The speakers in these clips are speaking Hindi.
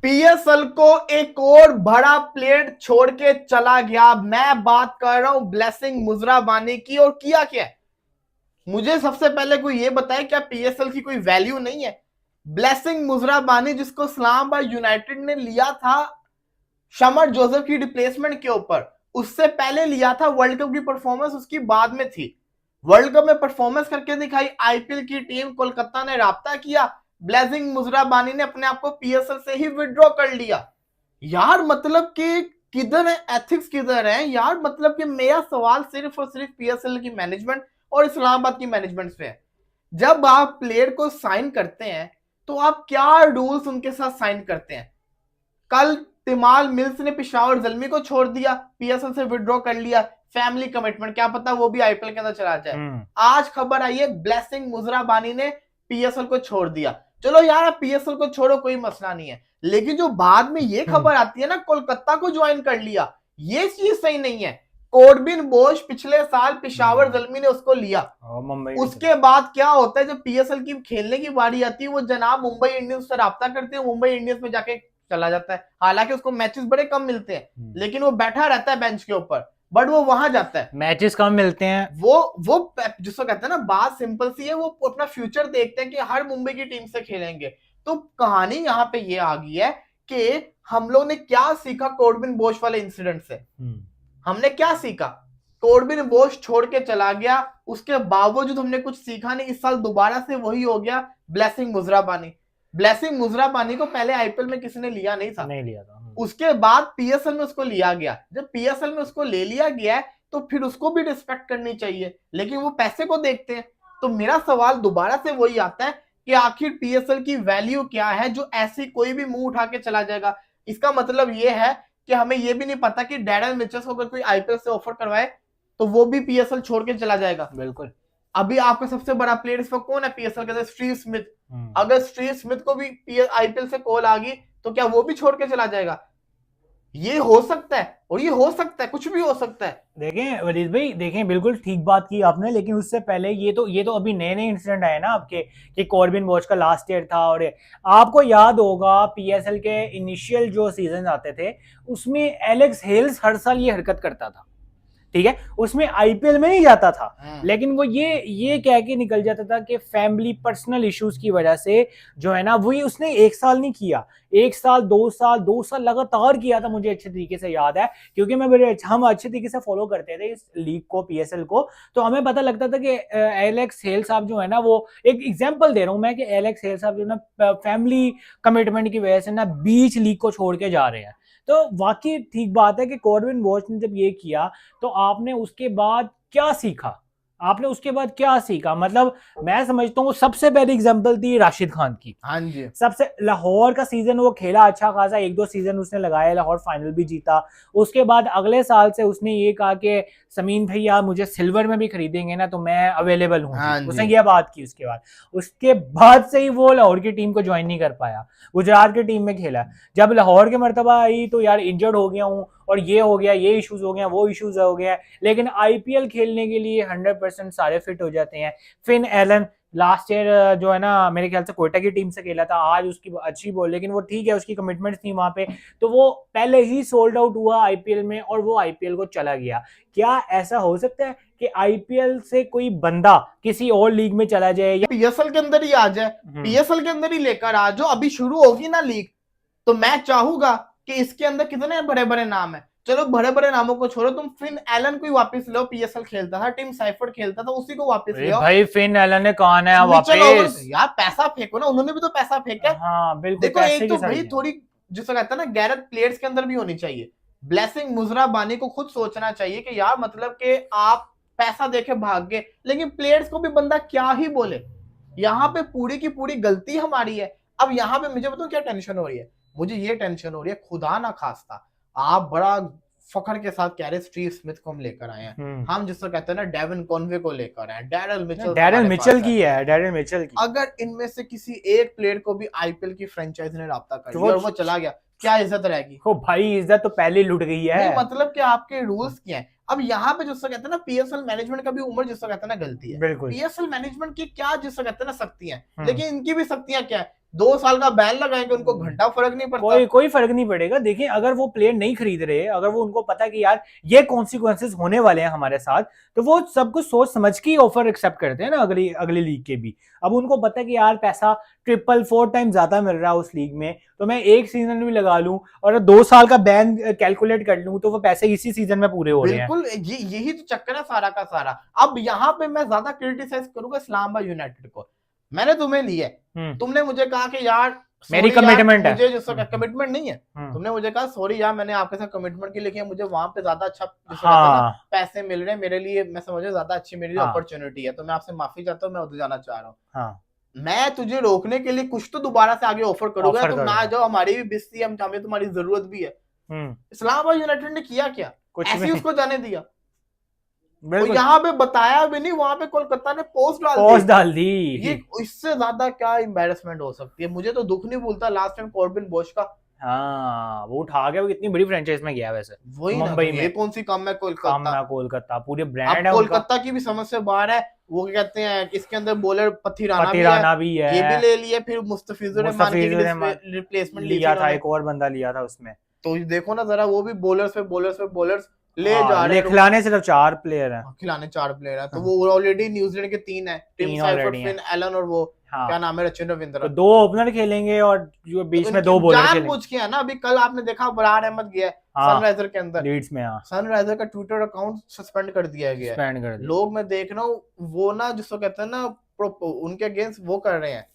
पीएसएल को एक और बड़ा प्लेयर छोड़ के चला गया। मैं बात कर रहा हूं ब्लेसिंग मुजराबानी की। और किया क्या है, मुझे सबसे पहले कोई ये बताए क्या पीएसएल की कोई वैल्यू नहीं है? ब्लेसिंग मुजराबानी जिसको इस्लामाबाद यूनाइटेड ने लिया था शमर जोसेफ की रिप्लेसमेंट के ऊपर, उससे पहले लिया था। वर्ल्ड कप की परफॉर्मेंस उसकी बाद में थी। वर्ल्ड कप में परफॉर्मेंस करके दिखाई। आईपीएल की टीम कोलकाता ने राब्ता किया, ब्लेसिंग मुजराबानी ने अपने आप को पीएसएल से ही विड्रॉ कर लिया। यार मतलब कि किधर है एथिक्स, किधर है यार? मतलब कि मेरा सवाल सिर्फ और सिर्फ पीएसएल की मैनेजमेंट और इस्लामाबाद की मैनेजमेंट से है। जब आप प्लेयर को साइन करते हैं तो आप क्या रूल्स उनके साथ साइन करते हैं? कल तिमाल मिल्स ने पेशावर जल्मी को छोड़ दिया, पीएसएल से विड्रॉ कर लिया, फैमिली कमिटमेंट, क्या पता वो भी आईपीएल के अंदर चला जाए। आज खबर आई है ब्लेसिंग मुजराबानी ने पीएसएल को छोड़ दिया। चलो यार पीएसएल को छोड़ो, कोई मसला नहीं है, लेकिन जो बाद में ये खबर आती है ना कोलकाता को ज्वाइन कर लिया, ये चीज सही नहीं है। कोर्बिन बोश पिछले साल पेशावर जल्मी ने उसको लिया, उसके बाद क्या होता है जब पीएसएल की खेलने की बारी आती है वो जनाब मुंबई इंडियंस से राब्ता करते हैं, मुंबई इंडियंस में जाके चला जाता है। हालांकि उसको मैचेस बड़े कम मिलते हैं, लेकिन वो बैठा रहता है बेंच के ऊपर, बट वो वहां जाता है। मैचेस कम मिलते हैं, वो जिसको कहते हैं ना, बात सिंपल सी है, वो अपना फ्यूचर देखते हैं कि हर मुंबई की टीम से खेलेंगे। तो कहानी यहाँ पे ये आ गई है कि हम लोग ने क्या सीखा कोर्बिन बोश वाले इंसिडेंट से। हमने क्या सीखा? कोर्बिन बोश छोड़ के चला गया, उसके बावजूद हमने कुछ सीखा नहीं। इस साल दोबारा से वही हो गया ब्लेसिंग मुजराबानी। ब्लेसिंग मुजराबानी को पहले आईपीएल में किसी ने लिया नहीं था, नहीं लिया था। उसके बाद पीएसएल में उसको लिया गया। जब पीएसएल में उसको ले लिया गया है तो फिर उसको भी रिस्पेक्ट करनी चाहिए, लेकिन वो पैसे को देखते हैं। तो मेरा सवाल दोबारा से वही आता है कि आखिर पीएसएल की वैल्यू क्या है जो ऐसी कोई भी मुंह उठा के चला जाएगा? इसका मतलब ये है कि हमें ये भी नहीं पता कि डैरेल मिचेल्स को अगर कोई आईपीएल से ऑफर करवाए तो वो भी पीएसएल छोड़ के चला जाएगा। बिल्कुल। अभी आपका सबसे बड़ा प्लेयर इस वक्त कौन है पीएसएल के? Steve Smith. अगर स्टीव स्मिथ को भी आईपीएल से कॉल आ गई तो क्या वो भी छोड़ के चला जाएगा? ये हो सकता है और ये हो सकता है, कुछ भी हो सकता है। देखें वलीद भाई, देखें बिल्कुल ठीक बात की आपने, लेकिन उससे पहले ये तो अभी नए नए इंसिडेंट आए ना आपके कि कॉर्बिन बोश का लास्ट ईयर था। और आपको याद होगा पीएसएल के इनिशियल जो सीजन आते थे उसमें एलेक्स हेल्स हर साल ये हरकत करता था, ठीक है, उसमें आईपीएल में नहीं जाता था, लेकिन वो ये कह के निकल जाता था कि फैमिली पर्सनल इश्यूज की वजह से जो है ना, वही उसने एक साल नहीं किया, 1 साल 2 साल लगातार किया था। मुझे अच्छे तरीके से याद है क्योंकि हम अच्छे तरीके से फॉलो करते थे इस लीग को, पीएसएल को, तो हमें पता लगता था कि एलेक्स हेल साहब जो है ना, वो एक एग्जाम्पल दे रहा हूं मैं कि एलेक्स हेल साहब जो ना फैमिली कमिटमेंट की वजह से ना बीच लीग को छोड़ के जा रहे हैं। तो वाकई ठीक बात है कि कॉर्बिन बोश ने जब ये किया तो आपने उसके बाद क्या सीखा? आपने उसके बाद क्या सीखा? मतलब मैं समझता हूँ सबसे पहली एग्जांपल थी राशिद खान की। हाँ जी। सबसे लाहौर का सीजन वो खेला अच्छा खासा, 1-2 सीजन उसने लगाया, लाहौर फाइनल भी जीता। उसके बाद अगले साल से उसने ये कहा कि समीन भैया मुझे सिल्वर में भी खरीदेंगे ना तो मैं अवेलेबल हूँ। हाँ उसने ये बात की। उसके बाद से ही वो लाहौर की टीम को ज्वाइन नहीं कर पाया, गुजरात की टीम में खेला। जब लाहौर की मर्तबा आई तो यार इंजर्ड हो गया हूँ और ये हो गया, ये इश्यूज हो गया, वो इश्यूज हो गया, लेकिन आईपीएल खेलने के लिए 100% सारे फिट हो जाते हैं। फिन एलन लास्ट ईयर जो है ना मेरे ख्याल से कोयटा की टीम से खेला था, आज उसकी अच्छी बॉल, लेकिन वो ठीक है उसकी कमिटमेंट थी वहां पे, तो वो पहले ही सोल्ड आउट हुआ आईपीएल में और वो आईपीएल को चला गया। क्या ऐसा हो सकता है कि आईपीएल से कोई बंदा किसी और लीग में चला जाए या पीएसएल के अंदर ही आ जाए, पीएसएल के अंदर ही लेकर आ जाओ? अभी शुरू होगी ना लीग तो मैं चाहूंगा कि इसके अंदर कितने बड़े बड़े नाम है, चलो बड़े बड़े नामों को छोड़ो, तुम फिन एलन को वापस लो, पीएसएल खेलता था, टिम साइफर्ड खेलता था, उसी को वापस ले आओ। भाई फिन एलन ने कहा है वापस, यार पैसा फेंको ना, उन्होंने भी तो पैसा फेंका। हाँ बिल्कुल। देखो एक तो भाई थोड़ी जिसको कहता है ना गैरत प्लेयर्स के अंदर भी होनी चाहिए। ब्लेसिंग मुजराबानी को खुद सोचना चाहिए कि यार मतलब कि आप पैसा देके भाग गए, लेकिन प्लेयर्स को भी बंदा क्या ही बोले। यहाँ पे पूरी की पूरी गलती हमारी है। अब यहाँ पे मुझे बताओ क्या टेंशन हो रही है? मुझे ये टेंशन हो रही है, खुदा ना खास्ता आप बड़ा फखर के साथ कह रहे स्टीव स्मिथ को हम लेकर आए हैं, हम जिसको कहते हैं ना डेविन कॉनवे को लेकर आए, डैरेल मिचेल की है, डैरेल मिचेल की। अगर इनमें से किसी एक प्लेयर को भी आईपीएल की फ्रेंचाइजी ने राब्ता कर दिया और वो चला गया, क्या इज्जत रहेगी? ओ भाई इज्जत तो पहले लुट गई है। मतलब कि आपके रूल्स क्या है? अब यहाँ पे जिसको कहते हैं ना पीएसएल मैनेजमेंट का भी उम्र जिसको कहते हैं ना गलती है। पीएसएल मैनेजमेंट की क्या जिसको कहते हैं ना शक्तियां, लेकिन इनकी भी शक्तियां क्या है? 2 साल का बैन लगाएंगे, उनको घंटा फर्क नहीं पड़ता। कोई फर्क नहीं पड़ेगा। देखिए अगर वो प्लेयर नहीं खरीद रहे, अगर वो उनको पता है कि यार ये कॉन्सिक्वेंसेस होने वाले हैं हमारे साथ, तो वो सब कुछ सोच समझ के ऑफर एक्सेप्ट करते हैं ना अगली लीग के भी। अब उनको पता है कि यार पैसा 3-4 टाइम ज्यादा मिल रहा है उस लीग में, तो मैं एक सीजन भी लगा लूं और 2 साल का बैन कैलकुलेट कर लूं तो वो पैसे इसी सीजन में पूरे हो रहे हैं। बिल्कुल, यही तो चक्कर है सारा का सारा। अब यहाँ पे मैं ज्यादा क्रिटिसाइज करूंगा इस्लामाबाद यूनाइटेड को। मैंने तुम्हें लिया, तुमने मुझे कहा कि यार मेरी कमिटमेंट है, मुझे जिसका कमिटमेंट नहीं है, तुमने मुझे कहा सॉरी यार मैंने आपके साथ कमिटमेंट की, लेकिन मुझे वहां पे ज्यादा अच्छा पैसे मिल रहे हैं मेरे लिए, मैं समझो ज्यादा अच्छी मेरी अपॉर्चुनिटी है, तो मैं आपसे माफी चाहता हूँ, मैं उधर जाना चाह रहा हूँ। मैं तुझे रोकने के लिए कुछ तो दोबारा से आगे ऑफर करूंगा, तुम ना जाओ, हमारी भी बेइज्जती है, हमें तुम्हारी जरूरत भी है। इस्लामाबाद यूनाइटेड ने किया क्या, ऐसे उसको जाने दिया। तो यहाँ पे बताया भी नहीं, वहां पे कोलकाता ने पोस्ट डाल दी। ये इससे ज्यादा क्या एम्बैरेसमेंट हो सकती है। मुझे तो दुख नहीं भूलता लास्ट टाइम कॉर्बिन बॉश का। हाँ वो उठा गया, वो कितनी बड़ी फ्रेंचाइज में गया वैसे, वही मुंबई में। ये कौन सी कम है कोलकाता पूरे ब्रांड है। कोलकाता की भी समस्या बाहर है, वो कहते हैं इसके अंदर बॉलर पथिराना भी है, ये भी ले लिया, फिर मुस्तफिजुर रहमान की रिप्लेसमेंट लिया था, एक और बंदा लिया था उसमें। तो देखो ना जरा, वो भी बॉलर्स ले जा रहे हैं। खिलाने सिर्फ 4 प्लेयर हैं, खिलाने 4 प्लेयर हैं, तो वो ऑलरेडी न्यूजीलैंड के 3 है, टिम साइफर्ड, फिन एलन और वो क्या नाम है रचिन रविंद्र। तो 2 ओपनर खेलेंगे और जो बीच में 2 बॉलर खेलेंगे। जानबूझ के है ना, अभी कल आपने देखा बरार अहमद गया सनराइजर के अंदर, लीड्स में। सनराइजर का ट्विटर अकाउंट सस्पेंड कर दिया गया। लोग मैं देख रहा हूँ वो ना जिसको कहते हैं ना उनके अगेंस्ट वो कर रहे हैं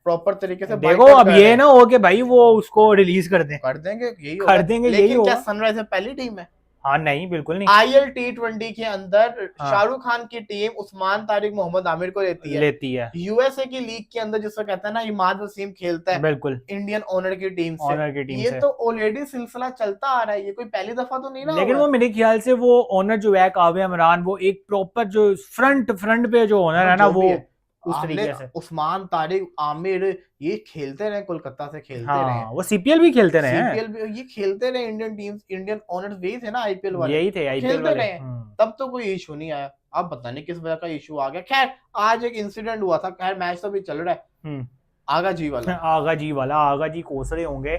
प्रॉपर तरीके से। देखो अब ये ना हो कि भाई वो उसको रिलीज कर देंगे, लेकिन क्या सनराइजर पहली टीम है? हाँ नहीं, बिल्कुल नहीं। IL T20 के अंदर शाहरुख खान की टीम उस्मान तारिक मोहम्मद आमिर को लेती है। USA की लीग के अंदर जिसको कहता है ना इमाद वसीम खेलता है, बिल्कुल इंडियन ऑनर की टीम से। ये तो ऑलरेडी सिलसिला चलता आ रहा है, ये कोई पहली दफा तो नहीं ना। लेकिन वो मेरे ख्याल से वो ऑनर जो है काव्या इमरान, वो एक प्रॉपर जो फ्रंट पे जो ऑनर है ना, वो उस तरीके से। उस्मान तारिक आमिर ये खेलते रहे, कोलकाता से खेलते रहे, वो CPL भी खेलते रहे, CPL भी ये खेलते रहे, इंडियन टीम्स, इंडियन ऑनर्स यही थे ना, IPL वाले यही थे, IPL वाले। तब तो कोई इशू नहीं आया, अब पता नहीं किस वजह का इशू आ गया। खैर आज एक इंसिडेंट हुआ था, खैर मैच तो भी चल रहा है। आगा जी वाला कोस रहे होंगे,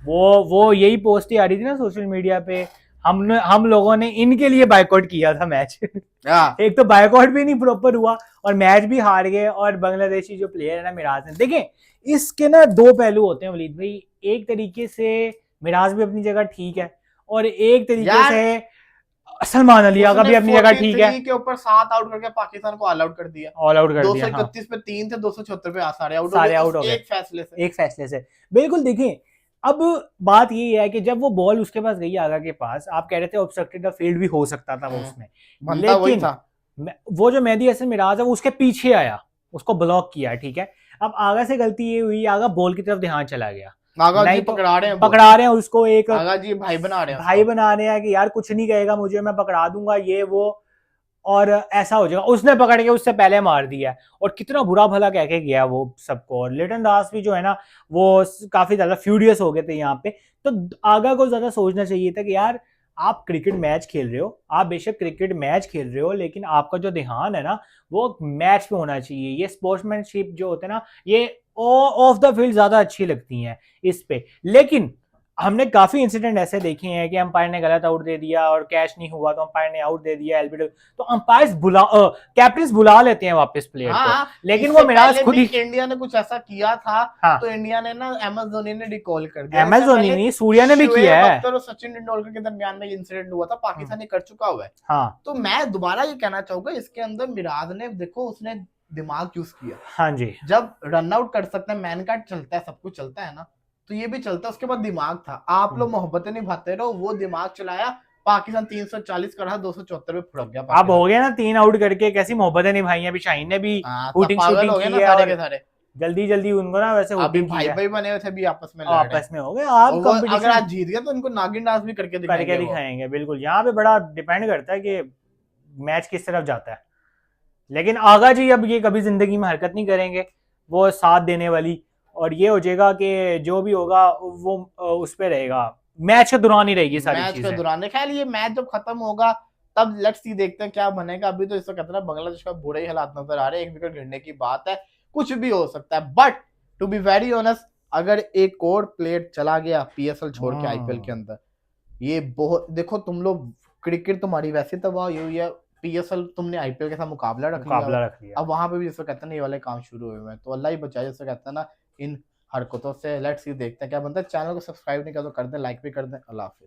वो यही पोस्ट ही आ रही थी ना सोशल मीडिया पे, हम लोगों ने इनके लिए बायकॉट किया था मैच। एक तो बायकॉट भी नहीं प्रॉपर हुआ और मैच भी हार गए, और बांग्लादेशी जो प्लेयर है ना मिराज ने, देखें इसके ना 2 पहलू होते हैं वलीद भाई। एक तरीके से मिराज भी अपनी जगह ठीक है, और एक तरीके से सलमान अली आगा भी अपनी जगह ठीक है। के ऊपर 7 आउट करके पाकिस्तान को ऑल आउट कर दिया, 231 पे 3 थे, 276 पे सारे आउट हो गए, एक फैसले से। बिल्कुल। देखिए अब बात ये है कि जब वो बॉल उसके पास गई आगा के पास, आप कह रहे थे ऑब्स्ट्रक्टेड फील्ड भी हो सकता था वो उसमें, लेकिन वो जो मेहदी हसन मिराज है वो उसके पीछे आया, उसको ब्लॉक किया, ठीक है। अब आगा से गलती ये हुई, आगा बॉल की तरफ ध्यान चला गया, आगा जी पकड़ा रहे हैं उसको, एक आगा जी भाई बना रहे हैं कि यार कुछ नहीं कहेगा मुझे, मैं पकड़ा दूंगा ये वो, और ऐसा हो जाएगा। उसने पकड़ के उससे पहले मार दिया, और कितना बुरा भला कह के गया वो सबको। और लिटन दास भी जो है ना वो काफी ज्यादा फ्यूरियस हो गए थे यहाँ पे। तो आगा को ज्यादा सोचना चाहिए था कि यार आप क्रिकेट मैच खेल रहे हो, आप बेशक क्रिकेट मैच खेल रहे हो, लेकिन आपका जो ध्यान है ना वो मैच पे होना चाहिए। ये स्पोर्ट्समैनशिप जो होते हैं ना, ये ऑफ द फील्ड ज्यादा अच्छी लगती हैं इस पे। लेकिन हमने काफी इंसिडेंट ऐसे देखे हैं कि अंपायर ने गलत आउट दे दिया और कैच नहीं हुआ तो अंपायर ने आउट दे दिया, एलबीडब्ल्यू, तो अंपायर्स कैप्टन बुला लेते हैं वापस प्लेयर को, लेकिन वो मिराज खुद ही। इंडिया ने कुछ ऐसा किया था, तो इंडिया ने ना MS धोनी ने रिकॉल कर दिया, MS धोनी नहीं, सूर्या ने भी किया है। और सचिन तेंदुलकर के दरमियान में इंसिडेंट हुआ था, पाकिस्तान ने कर चुका हुआ है। तो मैं दोबारा ये कहना चाहूंगा, इसके अंदर मिराज ने देखो उसने दिमाग यूज किया। हाँ जी, जब रन आउट कर सकते हैं, मैन कार्ड चलता है, सब कुछ चलता है ना, तो ये भी चलता है। उसके बाद दिमाग था, आप लोग मोहब्बतें निभाते रहो, वो दिमाग चलाया, पाकिस्तान 340 का रहा, 274 पे फुड़क गया। अब हो गया ना 3 आउट करके, कैसी मोहब्बतें निभाई। अभी शाहीन ने भी शूटिंग की है, सारे के सारे जल्दी उनको ना वैसे भाई बने हुए थे भी, आपस में हो गए। आप अगर आज जीत गए तो उनको नागिन डांस भी करके दिखाएंगे। बिल्कुल, यहाँ पे बड़ा डिपेंड करता है कि मैच किस तरफ जाता है। लेकिन आगा जी अब ये कभी जिंदगी में हरकत नहीं करेंगे, वो साथ देने वाली, और ये हो जाएगा कि जो भी होगा वो उस पे रहेगा, मैच के दौरान ही रहेगी सारी चीजें। मैच के दौरान ख्याल ये मैच जब खत्म होगा तब लेट्स सी, देखते हैं क्या बनेगा। अभी तो इसको कहते हैं बांग्लादेश का बुरे ही हालात नजर आ रहे हैं, 1 विकेट गिरने की बात है, कुछ भी हो सकता है। But to be very honest, अगर एक और प्लेयर चला गया पीएसएल छोड़ के आईपीएल के अंदर, ये बहुत, देखो तुम लोग, क्रिकेट तुम्हारी वैसे तबाह हुई है, पीएसएल तुमने आईपीएल के साथ मुकाबला रख लिया, अब वहां पे भी जैसे कहते हैं ये वाले काम शुरू हुए हैं, तो अल्लाह ही बचाए, जैसे कहते हैं ना इन हरकतों से। लेट्स सी, देखते हैं क्या बनता है। चैनल को सब्सक्राइब नहीं कर तो कर दें, लाइक भी कर दें। अल्लाह हाफिज़।